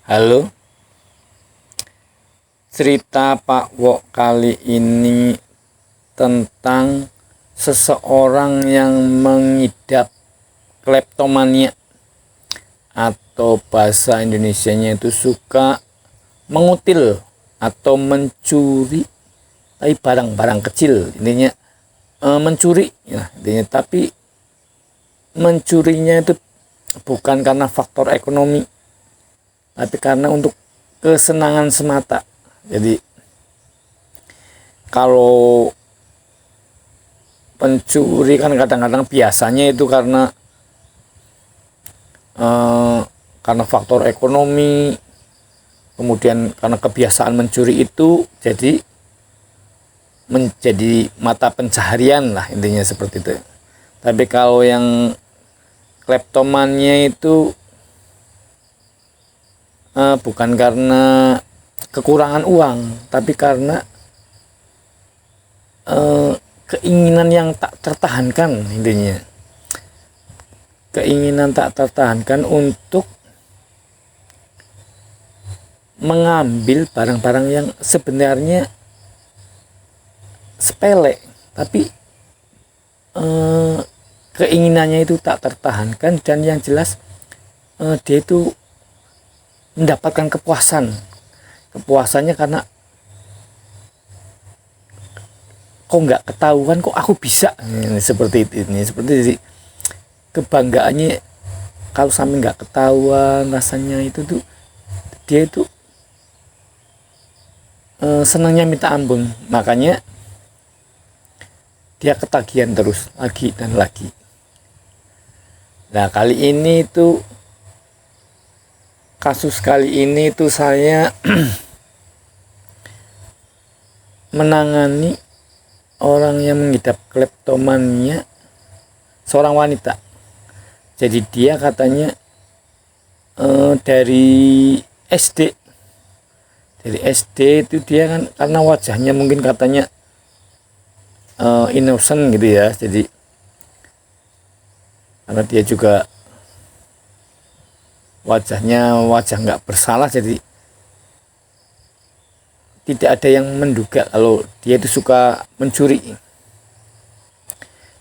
Halo, cerita Pak Wok kali ini tentang seseorang yang mengidap kleptomania atau bahasa Indonesianya itu suka mengutil atau mencuri tapi barang-barang kecil, intinya mencuri ya intinya, tapi mencurinya itu bukan karena faktor ekonomi tapi karena untuk kesenangan semata. Jadi kalau pencuri kan kadang-kadang biasanya itu karena faktor ekonomi, kemudian karena kebiasaan mencuri itu jadi menjadi mata pencaharian lah, intinya seperti itu. Tapi kalau yang kleptomannya itu bukan karena kekurangan uang, tapi karena keinginan yang tak tertahankan, intinya keinginan tak tertahankan untuk mengambil barang-barang yang sebenarnya sepele, tapi keinginannya itu tak tertahankan, dan yang jelas dia itu mendapatkan kepuasannya karena kok nggak ketahuan, kok aku bisa, seperti itu. Kebanggaannya kalau sampai nggak ketahuan, rasanya itu tuh dia itu senangnya minta ampun, makanya dia ketagihan terus lagi dan lagi. Nah, kasus kali ini tuh saya menangani orang yang mengidap kleptomania, seorang wanita. Jadi dia katanya dari SD itu dia kan, karena wajahnya mungkin katanya innocent gitu ya, jadi karena dia juga wajah nggak bersalah, jadi tidak ada yang menduga kalau dia itu suka mencuri.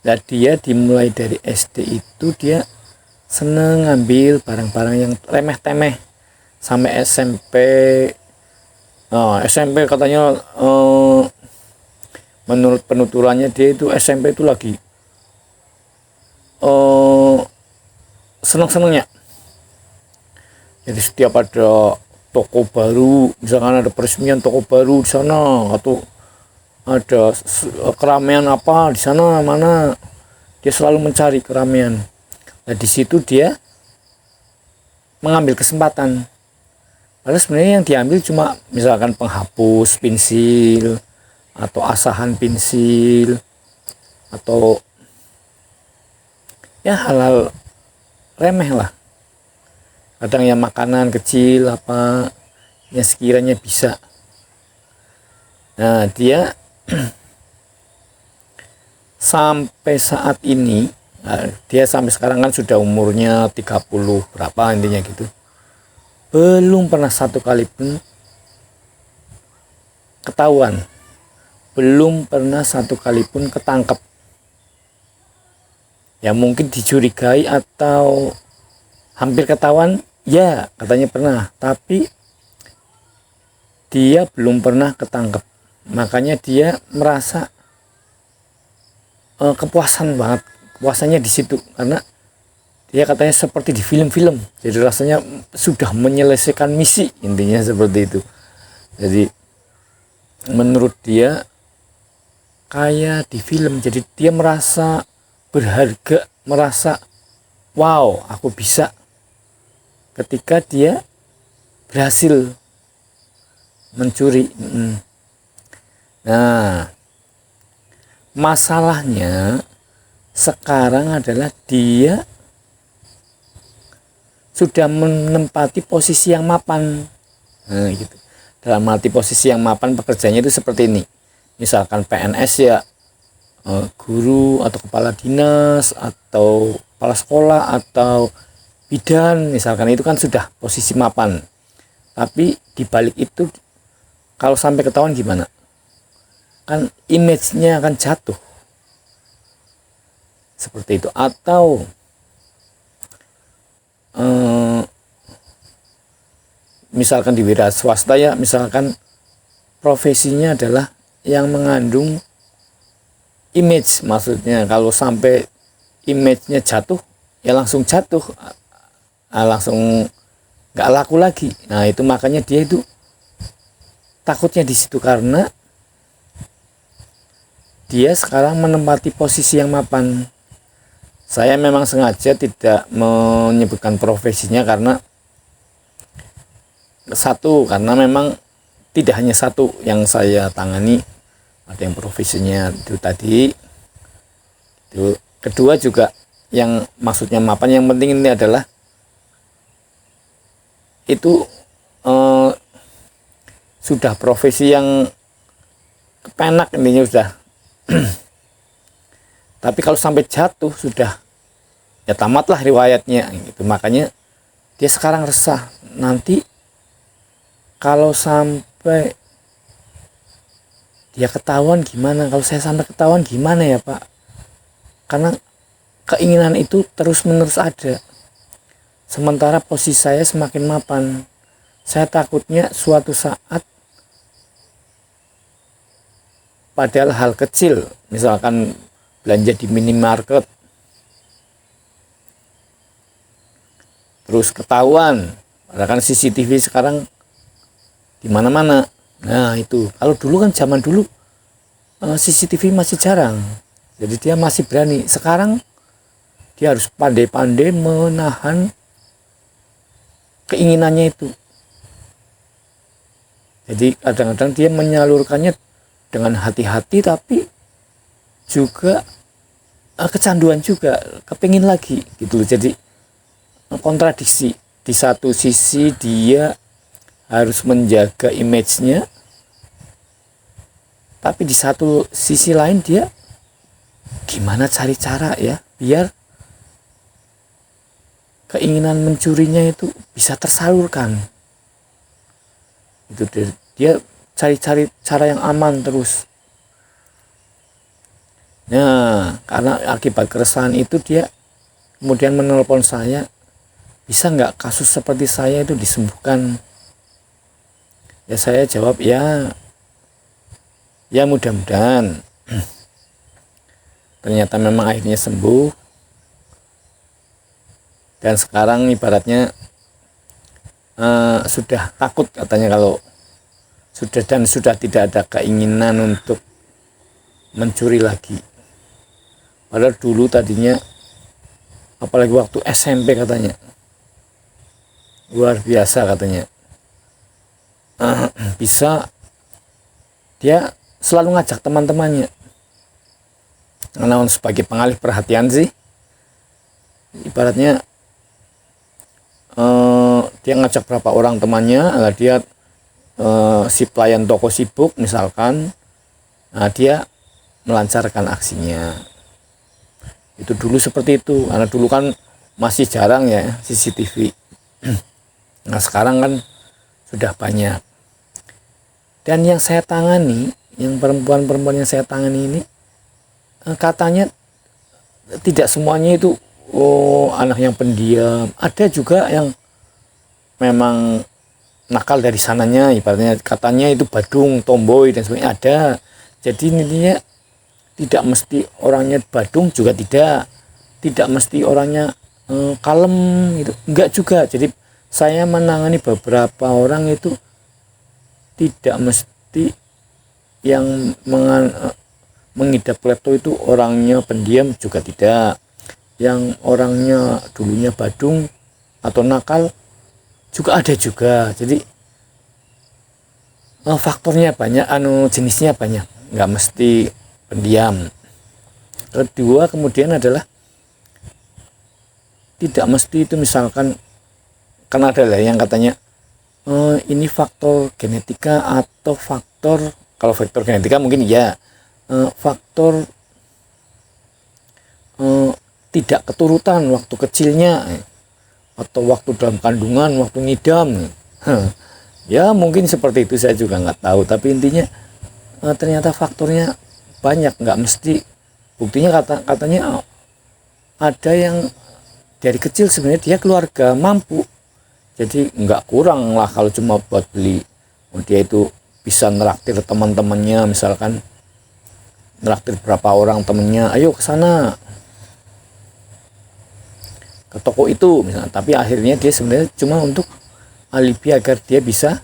Nah, dia dimulai dari SD itu dia seneng ngambil barang-barang yang remeh-temeh sampai SMP. SMP katanya menurut penuturannya dia itu SMP itu lagi seneng-senengnya. Jadi setiap ada toko baru, misalkan ada peresmian toko baru di sana, atau ada keramaian apa di sana mana, dia selalu mencari keramaian. Nah, di situ dia mengambil kesempatan. Padahal sebenarnya yang diambil cuma misalkan penghapus pensil atau asahan pensil atau ya hal-hal remeh lah. Kadang ya makanan kecil apa yang sekiranya bisa. Nah, dia sampai saat ini, dia sampai sekarang kan sudah umurnya 30 berapa intinya gitu, belum pernah satu kali pun ketahuan, belum pernah satu kali pun ketangkep. Ya mungkin dicurigai atau hampir ketahuan, ya katanya pernah, tapi dia belum pernah ketangkep. Makanya dia merasa kepuasan banget, kepuasannya di situ, karena dia katanya seperti di film-film, jadi rasanya sudah menyelesaikan misi, intinya seperti itu. Jadi menurut dia kayak di film, jadi dia merasa berharga, merasa wow, aku bisa, ketika dia berhasil mencuri. Nah, masalahnya sekarang adalah dia sudah menempati posisi yang mapan. Nah, gitu. Dalam arti posisi yang mapan, pekerjaannya itu seperti ini. Misalkan PNS ya, guru atau kepala dinas atau kepala sekolah atau bidan misalkan, itu kan sudah posisi mapan. Tapi di balik itu kalau sampai ketahuan gimana? Kan image-nya akan jatuh. Seperti itu. Atau misalkan di wira swasta ya, misalkan profesinya adalah yang mengandung image, maksudnya kalau sampai image-nya jatuh ya langsung jatuh, langsung nggak laku lagi. Nah itu makanya dia itu takutnya di situ, karena dia sekarang menempati posisi yang mapan. Saya memang sengaja tidak menyebutkan profesinya karena memang tidak hanya satu yang saya tangani, ada yang profesinya itu tadi itu. Kedua juga yang maksudnya mapan, yang penting ini adalah itu sudah profesi yang kepenak intinya sudah. Tapi kalau sampai jatuh sudah ya tamatlah riwayatnya gitu. Makanya dia sekarang resah, nanti kalau sampai dia ketahuan gimana, kalau saya sampai ketahuan gimana ya Pak, karena keinginan itu terus menerus ada, sementara posisi saya semakin mapan. Saya takutnya suatu saat padahal hal kecil, misalkan belanja di minimarket terus ketahuan, padahal kan CCTV sekarang di mana-mana. Nah itu kalau dulu kan, zaman dulu CCTV masih jarang, jadi dia masih berani. Sekarang dia harus pandai-pandai menahan keinginannya itu. Jadi kadang-kadang dia menyalurkannya dengan hati-hati, tapi juga kecanduan juga, kepingin lagi gitu. Jadi kontradiksi. Di satu sisi dia harus menjaga image-nya, tapi di satu sisi lain dia gimana cari cara ya biar keinginan mencurinya itu bisa tersalurkan. Itu dia cari-cari cara yang aman terus. Nah, karena akibat keresahan itu dia kemudian menelpon saya, bisa nggak kasus seperti saya itu disembuhkan? Ya saya jawab ya mudah-mudahan. Ternyata memang akhirnya sembuh, dan sekarang ibaratnya sudah takut katanya, kalau sudah tidak ada keinginan untuk mencuri lagi. Padahal dulu tadinya, apalagi waktu SMP katanya, luar biasa katanya. Bisa dia selalu ngajak teman-temannya, karena sebagai pengalih perhatian sih, ibaratnya dia ngajak berapa orang temannya. Dia si pelayan toko sibuk misalkan, nah dia melancarkan aksinya. Itu dulu seperti itu, karena dulu kan masih jarang ya CCTV. Nah sekarang kan sudah banyak. Dan yang saya tangani, yang perempuan-perempuan yang saya tangani ini, katanya tidak semuanya itu anak yang pendiam. Ada juga yang memang nakal dari sananya, ibaratnya katanya itu badung, tomboy dan sebagainya, ada. Jadi intinya tidak mesti orangnya badung, juga tidak mesti orangnya kalem gitu, enggak juga. Jadi saya menangani beberapa orang itu tidak mesti yang mengidap klepto itu orangnya pendiam, juga tidak. Yang orangnya dulunya badung atau nakal juga ada juga. Jadi faktornya banyak, jenisnya banyak, nggak mesti pendiam. Kedua kemudian adalah tidak mesti itu, misalkan kan ada lah yang katanya ini faktor genetika atau faktor, kalau faktor genetika mungkin ya, faktor tidak keturutan waktu kecilnya, atau waktu dalam kandungan, waktu ngidam. Ya mungkin seperti itu, saya juga nggak tahu, tapi intinya ternyata faktornya banyak, nggak mesti. Buktinya katanya ada yang dari kecil sebenarnya dia keluarga mampu, jadi nggak kurang lah kalau cuma buat beli. Dia itu bisa neraktir teman-temannya, misalkan neraktir berapa orang temennya, ayo ke sana ke toko itu misalnya, tapi akhirnya dia sebenarnya cuma untuk alibi agar dia bisa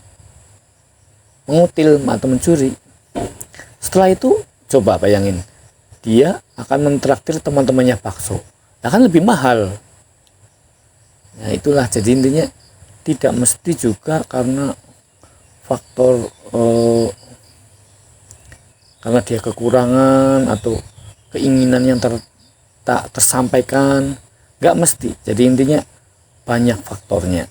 mengutil atau mencuri. Setelah itu coba bayangin, dia akan mentraktir teman-temannya bakso, nah kan lebih mahal. Nah itulah, jadi intinya tidak mesti juga karena faktor karena dia kekurangan atau keinginan yang tak tersampaikan, nggak mesti. Jadi intinya banyak faktornya.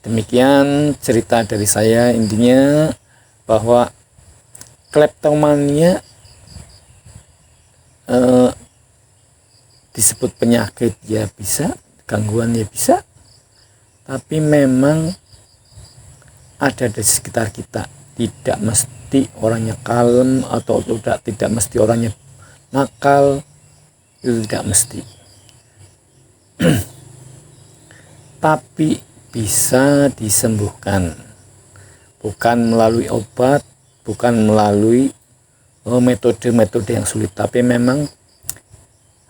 Demikian cerita dari saya, intinya bahwa kleptomania disebut penyakit ya bisa, gangguan ya bisa, tapi memang ada di sekitar kita. Tidak mesti orangnya kalem atau tidak mesti orangnya nakal, itu tidak mesti. Tapi bisa disembuhkan, bukan melalui obat, bukan melalui metode-metode yang sulit, tapi memang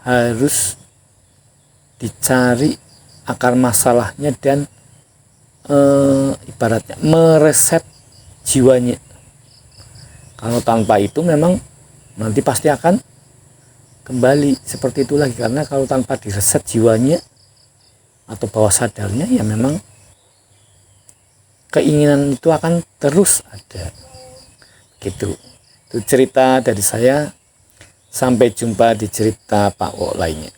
harus dicari akar masalahnya dan ibaratnya mereset jiwanya. Kalau tanpa itu memang nanti pasti akan kembali seperti itu lagi, karena kalau tanpa direset jiwanya atau bawah sadarnya, ya memang keinginan itu akan terus ada gitu. Itu cerita dari saya, sampai jumpa di cerita Pak Wo lainnya.